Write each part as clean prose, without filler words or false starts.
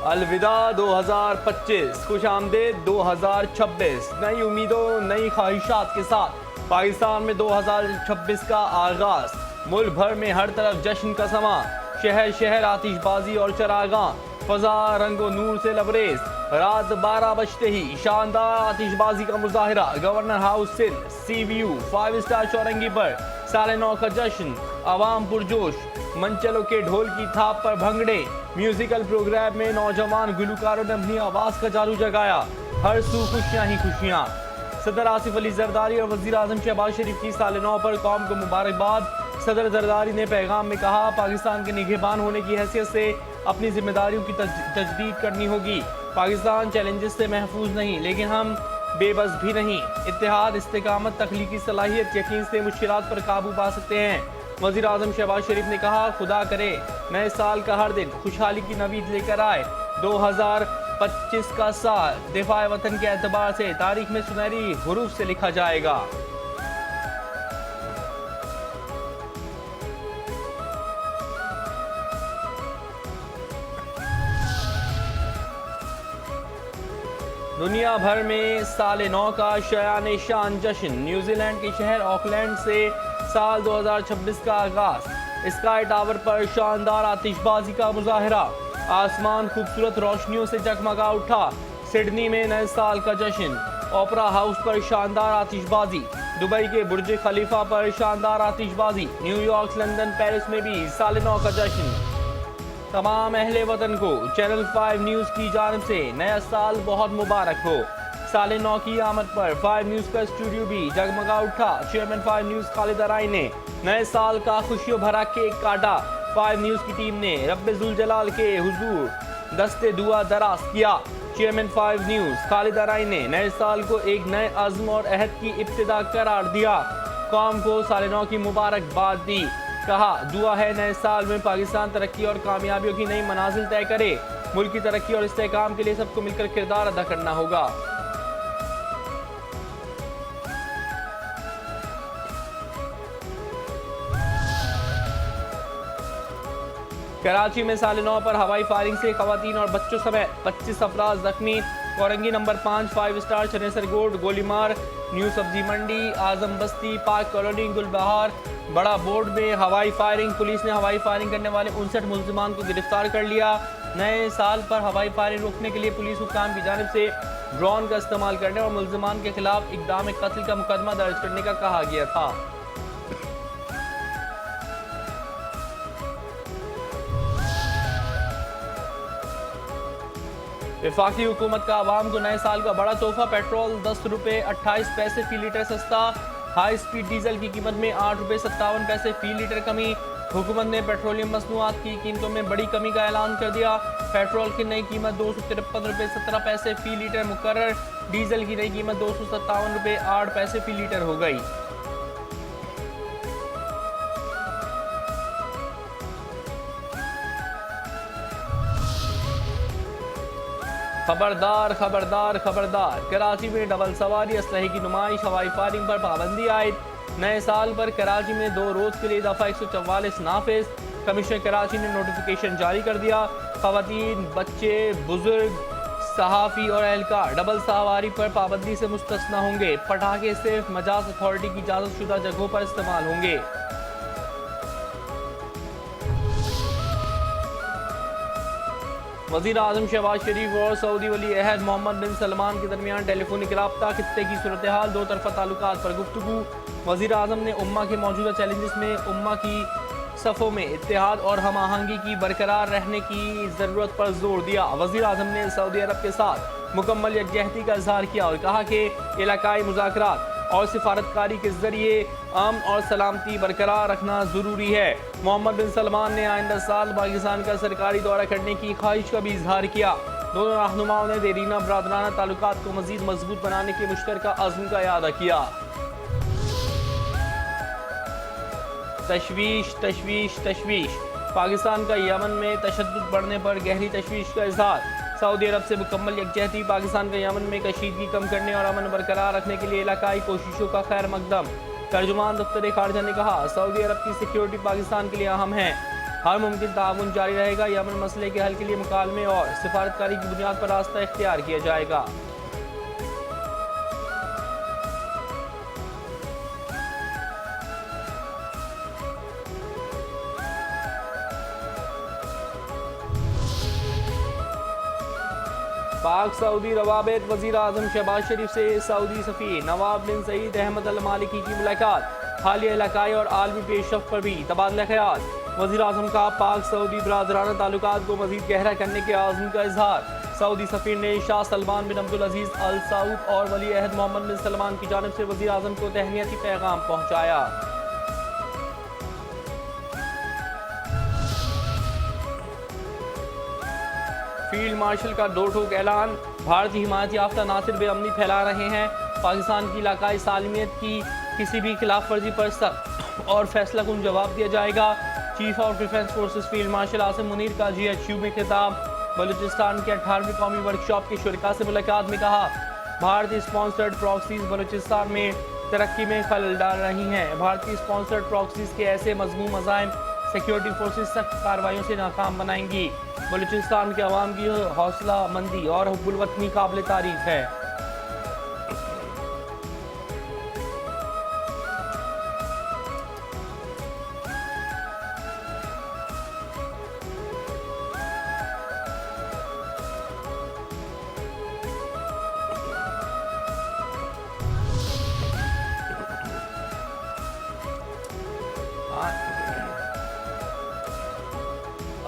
अलविदा 2025, खुश आमदेद 2026। नई उम्मीदों नई ख्वाहिशात के साथ पाकिस्तान में 2026 का आगाज। मुल्क भर में हर तरफ जश्न का समा, शहर शहर आतिशबाजी और चरागां, फजा रंगो नूर से लबरेज। रात 12 बजते ही शानदार आतिशबाजी का मुजाहिरा governor house Sindh, sea view, 5 star Chowrangi पर 9:30 का जश्न। आवाम पुरजोश, मंचलों के ढोल की थाप पर भंगड़े। म्यूजिकल प्रोग्राम में नौजवान गुलकारों ने अपनी आवाज का जादू जगाया। हर सू खुशियां ही खुशियां। सदर आसिफ अली जरदारी और वजीर आजम शहबाज शरीफ की 9:30 पर कौम को मुबारकबाद। सदर जरदारी ने पैगाम में कहा, पाकिस्तान के निगहबान होने की हैसियत से अपनी जिम्मेदारियों की तजदीद करनी होगी। पाकिस्तान चैलेंजेस से महफूज नहीं, लेकिन हम बेबस भी नहीं। इत्तेहाद, इस्तेकामत, तख्लीकी सलाहियत, यकीन से मुश्किलात पर काबू पा सकते हैं। वज़ीर आज़म शहबाज शरीफ ने कहा, खुदा करे नए साल का हर दिन खुशहाली की नवीद लेकर आए। 2025 का साल दिफा वतन के एतबार से तारीख में सुनहरी हुरूफ से लिखा जाएगा। दुनिया भर में साल नौ का शयान शान जश्न। न्यूजीलैंड के शहर ऑकलैंड से साल 2026 का आगाज। स्काई टावर पर शानदार आतिशबाजी का मुजाहिरा। आसमान खूबसूरत रोशनियों से जगमगा उठा। सिडनी में नए साल का जश्न। ओपरा हाउस पर शानदार आतिशबाजी। दुबई के बुर्ज खलीफा पर शानदार आतिशबाजी। न्यूयॉर्क, लंदन, पेरिस में भी साल नौ का जश्न। तमाम अहले वतन को चैनल 5 न्यूज़ की जानिब से नया साल बहुत मुबारक हो। साल नौ की आमद पर 5 न्यूज़ का स्टूडियो भी जगमगा उठा। चेयरमैन 5 न्यूज़ खालिद अराई ने नए साल का खुशियों भरा केक काटा। 5 न्यूज़ की टीम ने रब्बे जुल जलाल के हुजूर दस्ते दुआ दराज किया। चेयरमैन 5 न्यूज़ खालिद अराई ने नए साल को एक नए अज़्म और अहद की इब्तिदा करार दिया। कौम को साल नौ की मुबारकबाद दी। कहा, दुआ है नए साल में पाकिस्तान तरक्की और कामयाबियों की नई मनाजिल तय करे। मुल्क की तरक्की और इस्तेहकाम के लिए सबको मिलकर किरदार अदा करना होगा। कराची में साल नौ पर हवाई फायरिंग से खवातीन और बच्चों समेत 25 अफराद जख्मी। कोरंगी नंबर 5 स्टार, चनेसर गोड, गोलीमार, न्यू सब्जी मंडी, आजम बस्ती, पाक कॉलोनी, गुलबहार, बड़ा बोर्ड में हवाई फायरिंग। पुलिस ने हवाई फायरिंग करने वाले 59 मुल्जिमान को गिरफ्तार कर लिया। नए साल पर हवाई फायरिंग रोकने के लिए पुलिस हुकाम की जानिब से ड्रोन का इस्तेमाल करने और मुल्जिमान के खिलाफ इक़दाम कत्ल का मुकदमा दर्ज करने का कहा गया था। वफाकी हुकूमत का आवाम को नए साल का बड़ा तोहफा। पेट्रोल 10 रुपये 28 पैसे फी लीटर सस्ता। हाई स्पीड डीजल की कीमत में 8 रुपये 57 पैसे फी लीटर कमी। हुकूमत ने पेट्रोलियम मसनूआत की कीमतों में बड़ी कमी का ऐलान कर दिया। पेट्रोल की नई कीमत 253 रुपये 17 पैसे फी लीटर मुकर्रर। डीजल की नई कीमत 257 रुपये 8 पैसे फी लीटर हो गई। खबरदार खबरदार खबरदार, कराची में डबल सवारी असलहे की नुमाइश, हवाई फायरिंग पर पाबंदी आयद। नए साल पर कराची में 2 रोज के लिए दफा 144 नाफिज। कमिश्नर कराची ने नोटिफिकेशन जारी कर दिया। खवातीन, बच्चे, बुजुर्ग, सहाफ़ी और एहलकार डबल सवारी पर पाबंदी से मुस्तस्ना होंगे। पटाखे सिर्फ मजाज अथॉरिटी की इजाज़त शुदा जगहों पर इस्तेमाल होंगे। वज़ीर आज़म शहबाज शरीफ और सऊदी वली अहद मोहम्मद बिन सलमान के दरमियान टेलीफोनिक रब्ता, खित्ते की सूरत हाल, दो तरफा ताल्लुकात पर गुफ्तगू। वज़ीर आज़म ने उम्मा के मौजूदा चैलेंजेस में उम्मा की सफ़ों में इत्तेहाद और हम आहंगी की बरकरार रहने की ज़रूरत पर जोर दिया। वज़ीर आज़म ने सऊदी अरब के साथ मुकम्मल यकजहती का इजहार किया और कहा कि इलाकाई मुज़ाकरात और सिफारतकारी के जरिए अमन और सलामती बरकरार रखना ज़रूरी है। मोहम्मद बिन सलमान ने आइंदा साल पाकिस्तान का सरकारी दौरा करने की ख्वाहिश का भी इजहार किया। दोनों रहनुमाओं ने देरीना बरादराना ताल्लुकात को मज़ीद मजबूत बनाने के मुश्तरका अज़्म का इआदा किया। तशवीश तशवीश तशवीश, पाकिस्तान का यमन में तशद्दुद बढ़ने पर गहरी तशवीश का इजहार। सऊदी अरब से मुकम्मल यकजहती, पाकिस्तान के यमन में कशीदगी कम करने और अमन बरकरार रखने के लिए इलाकाई कोशिशों का खैर मकदम। तर्जुमान दफ्तर खारजा ने कहा, सऊदी अरब की सिक्योरिटी पाकिस्तान के लिए अहम है। हर मुमकिन ताउन जारी रहेगा। यमन मसले के हल के लिए मुकालमे और सिफारतकारी की बुनियाद पर रास्ता इख्तियार किया जाएगा। पाक सऊदी रवाबित वजीर आजम शहबाज शरीफ से सऊदी सफ़ीर नवाब बिन सईद अहमद अल मालिकी की मुलाकात। हालिया इलाकाई और आलमी पेशरफ्त पर भी तबादला ख्याल। वजीर आजम का पाक सऊदी बरादराना ताल्लुकात को मजीद गहरा करने के आज़म का इजहार। सऊदी सफ़ीर ने शाह सलमान बिन अब्दुल अजीज़ अल सऊद और वली अहद मोहम्मद बिन सलमान की जानिब से वजीर आजम को तहनीती पैगाम पहुँचाया। फील्ड मार्शल का दो ठोक ऐलान। भारतीय हिमायत याफ्ता नासिर बेअमनी फैला रहे हैं। पाकिस्तान की इलाकाई सालमियत की किसी भी खिलाफ वर्जी पर सख्त और फैसला कुन जवाब दिया जाएगा। Chief of defence forces field marshal Asim Munir का GHU में खिताब। बलूचिस्तान के 18वीं कौमी वर्कशॉप के शुरका से मुलाकात में कहा, भारतीय स्पॉन्सर्ड प्रॉक्सीज बलूचिस्तान में तरक्की में खलल डाल रही हैं। भारतीय स्पॉन्सर्ड प्रॉक्सीज के ऐसे मजमूम मज़ाहिम सिक्योरिटी फोर्सेस सख्त कार्रवाइयों से नाकाम बनाएंगी। बलूचिस्तान के अवाम की हौसला मंदी और हुब्बुल वतनी काबिल तारीफ है।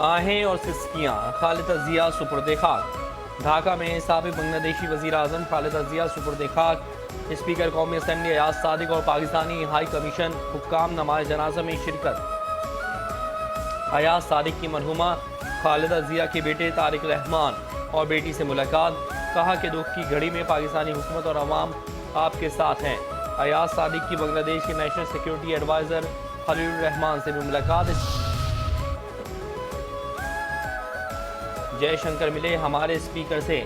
आहें और सिस्कियाँ खालिदा जिया सुपुर्द खाक। ढाका में साबिक बांग्लादेशी वजीर आजम खालिदा जिया सुपुर्द खाक। स्पीकर कौमी असम्बली अयाज सादिक और पाकिस्तानी हाई कमीशन हुक्काम नमाज जनाजा में शिरकत। अयाज सादिक की मरहुमा खालिदा जिया के बेटे तारिक रहमान और बेटी से मुलाकात। कहा कि दुख की घड़ी में पाकिस्तानी हुकूमत और अवाम आपके साथ हैं। अयाज सादिक की बांग्लादेश के national security adviser Khalil Rahman से भी मुलाकात। जयशंकर मिले हमारे स्पीकर से।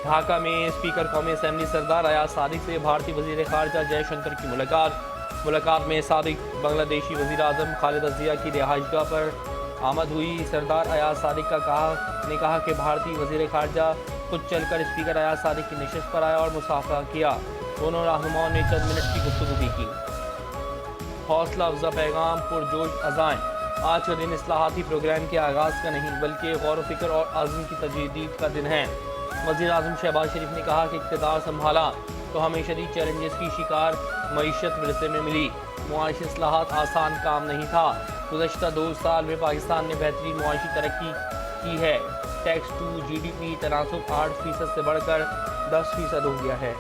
ढाका में स्पीकर कौमी असम्बली सरदार अयाज सादिक से भारतीय वजीर खारजा जयशंकर की मुलाकात में साबिक बांग्लादेशी वजीर आजम खालिदा जिया की रिहाइशगाह पर आमद हुई। सरदार अयाज सादिक ने कहा कि भारतीय वजीर खारजा खुद चलकर स्पीकर अयाज सादिक की नशिस्त पर आया और मुसाफा किया। दोनों रहनुमाओं ने चंद मिनट की गुफ्तगू भी की। हौसला अफजा पैगाम पुरजोश अज़ान। आज का दिन इस्लाहाती प्रोग्राम के आगाज़ का नहीं बल्कि गौर फिक्र और आज़म की तजदीद का दिन है। वज़ीर आज़म शहबाज शरीफ ने कहा कि इक़्तिदार संभाला तो हमें शदीद चैलेंजेस की शिकार मईशत विरसे में मिली। मुआशी इस्लाहात आसान काम नहीं था। गुज़श्ता 2 साल में पाकिस्तान ने बेहतरीन मुआशी तरक्की की है। टैक्स टू GDP तनासुब 8% से बढ़कर 10% हो गया है।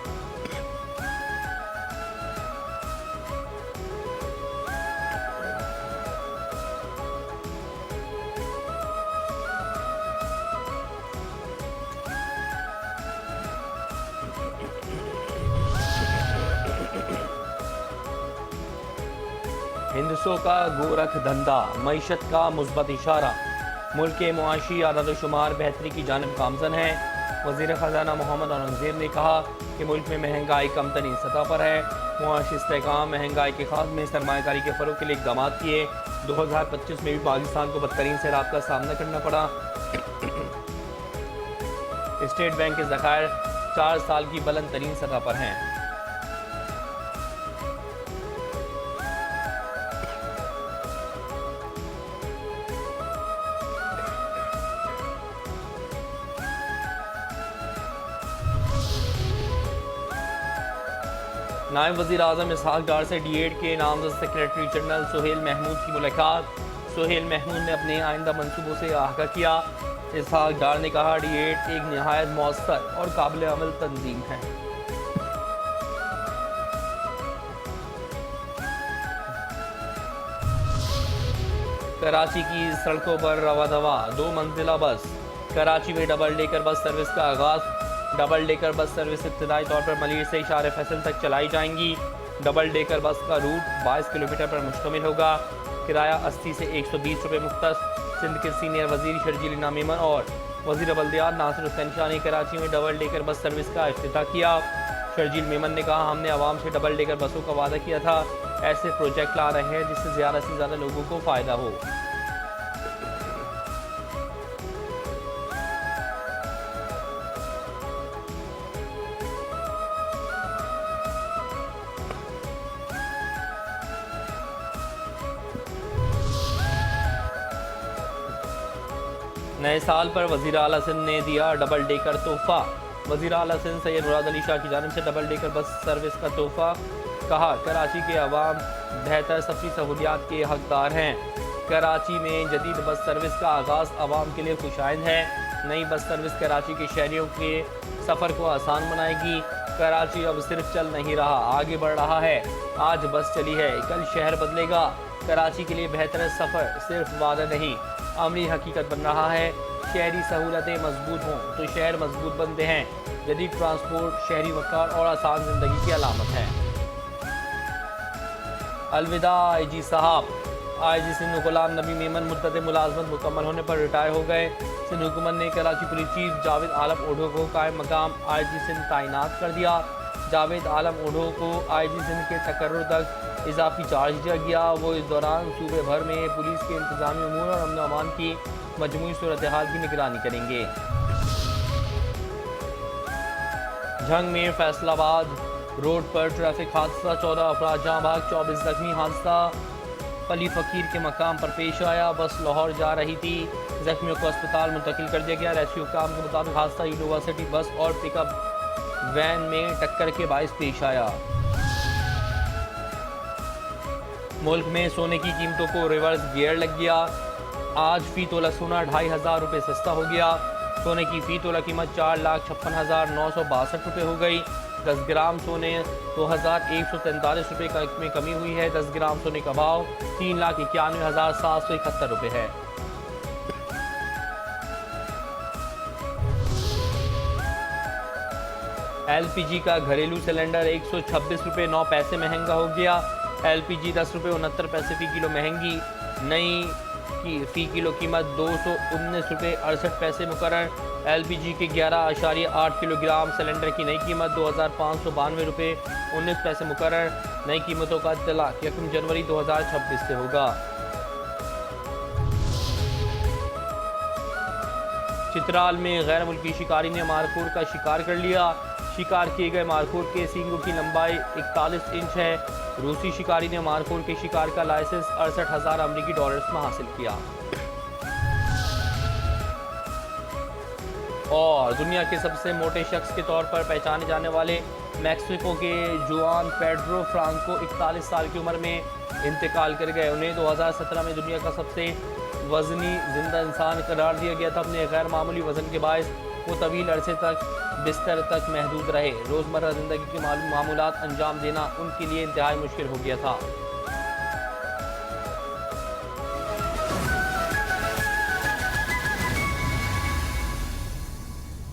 हिंदुस्तान का गोरख धंधा मईशत का मुस्बत इशारा। मुल्क के मुआशी आदाद-ओ-शुमार बेहतरी की जानिब गामजन है। वज़ीर ख़जाना मोहम्मद औरंगज़ेब ने कहा कि मुल्क में महंगाई कम तरीन सतह पर है। मुआशी इस्तेहकाम महंगाई के खात्मे में सरमायाकारी के फ़रोग़ के लिए इक़दाम किए। 2025 में भी पाकिस्तान को बदतरीन सैलाब का सामना करना पड़ा। स्टेट बैंक के ज़खायर 4 साल की बुलंद तरीन सतह पर हैं। नायब वज़ीर आज़म इसहाक़ डार से D8 के नामज़द सेक्रेटरी जनरल सुहेल महमूद की मुलाकात। सुहेल महमूद ने अपने आइंदा मंसूबों से आगाह किया। इसहाक़ डार ने कहा D8 एक नहायत मौसर और काबिल अमल तंजीम है। कराची की सड़कों पर रवा दवा 2 मंजिला बस। कराची में डबल डेकर बस सर्विस का आगाज़। डबल डेकर बस सर्विस इब्तदाई तौर पर मलिर से इशारे फैसल तक चलाई जाएंगी। डबल डेकर बस का रूट 22 किलोमीटर पर मुश्तमिल होगा। किराया 80 से 120 रुपये मुख्तस। सिंध के सीनियर वजीर शर्जील इनाम मेमन और वजीर बल्दियात नासिर हुसैन शाह ने कराची में डबल डेकर बस सर्विस का इफ्तिताह किया। शर्जील मेमन ने कहा, हमने आवाम से डबल डेकर बसों का वादा किया था। ऐसे प्रोजेक्ट ला रहे हैं जिससे ज़्यादा से ज़्यादा लोगों को फ़ायदा हो। नए साल पर वज़ीर आला सिंध ने दिया डबल डेकर तोहफा। वज़ीर आला सिंध सैयद मुराद अली शाह की जानिब से डबल डेकर बस सर्विस का तोहफा। कहा, कराची के अवाम बेहतर सफरी सहूलियात के हकदार हैं। कराची में जदीद बस सर्विस का आगाज़ अवाम के लिए खुशाइंद है। नई बस सर्विस कराची के शहरियों के सफ़र को आसान बनाएगी। कराची अब सिर्फ चल नहीं रहा, आगे बढ़ रहा है। आज बस चली है, कल शहर बदलेगा। कराची के लिए बेहतर सफ़र सिर्फ वादा नहीं, अमली हकीकत बन रहा है। शहरी सहूलतें मजबूत हों तो शहर मजबूत बनते हैं। जदीद ट्रांसपोर्ट शहरी वक़ार और आसान ज़िंदगी की अलामत है। अलविदा IG साहब। IG सिंध गुलाम नबी मेमन मुद्दत मुलाजमत मुकम्मल होने पर रिटायर हो गए। सिंध हुकूमत ने कराची पुलिस चीफ जावेद आलम ओढो को कायम मकाम IG सिंध तैनात कर दिया। जावेद आलम ओढो को IG सिंध के तकर्रुर तक इजाफी चार्ज दिया गया। वो इस दौरान सूबे भर में पुलिस के इंतजामी उमूर और अमन अमान की मजमूई सूरत हाल की निगरानी करेंगे। झंग में फैसलाबाद रोड पर ट्रैफिक हादसा, 14 अफराद जाँ भाग, 24 जख्मी। हादसा अली फ़कीर के मकाम पर पेश आया। बस लाहौर जा रही थी, जख्मियों को अस्पताल मुंतकिल कर दिया गया। रेस्क्यू काम के मुताबिक हादसा यूनिवर्सिटी बस और पिकअप वैन में टक्कर के बाइस पेश आया। मुल्क में सोने की कीमतों को रिवर्स गियर लग गया। आज फी तोला सोना 2500 रुपये सस्ता हो गया। सोने की फी तोला कीमत 4,56,962 रुपये हो गई। 10 ग्राम सोने 2,143 रुपये में कमी हुई है। 10 ग्राम सोने का भाव 3,91,771 रुपये है। LPG का घरेलू सिलेंडर 126 रुपये 9 पैसे महंगा हो गया। LPG 10 रुपये 69 पैसे फ़ी किलो महंगी। नई की फ़ी किलो कीमत 219 रुपये 68 पैसे मुकर्रर। LPG के 11.8 किलोग्राम सिलेंडर की नई कीमत 2,592 रुपये 19 पैसे मुकर्रर। नई कीमतों का इत्तलाक 1 जनवरी 2026 से होगा। चित्राल में गैर मुल्की शिकारी ने मारखोर का शिकार कर लिया। शिकार किए गए मारखोर के सींगों की लंबाई 41 इंच है। रूसी शिकारी ने मारखोर के शिकार का लाइसेंस 68,000 अमरीकी डॉलर्स में हासिल किया। और दुनिया के सबसे मोटे शख्स के तौर पर पहचाने जाने वाले मैक्सिको के जुआन पेड्रो फ्रांको 41 साल की उम्र में इंतकाल कर गए। उन्हें 2017 में दुनिया का सबसे वजनी जिंदा इंसान करार दिया गया था। अपने गैर मामूली वजन के बायस वो तवील अरसे तक बिस्तर तक महदूद रहे। रोज़मर्रा ज़िंदगी के मामूलात अंजाम देना उनके लिए इंतहाई मुश्किल हो गया था।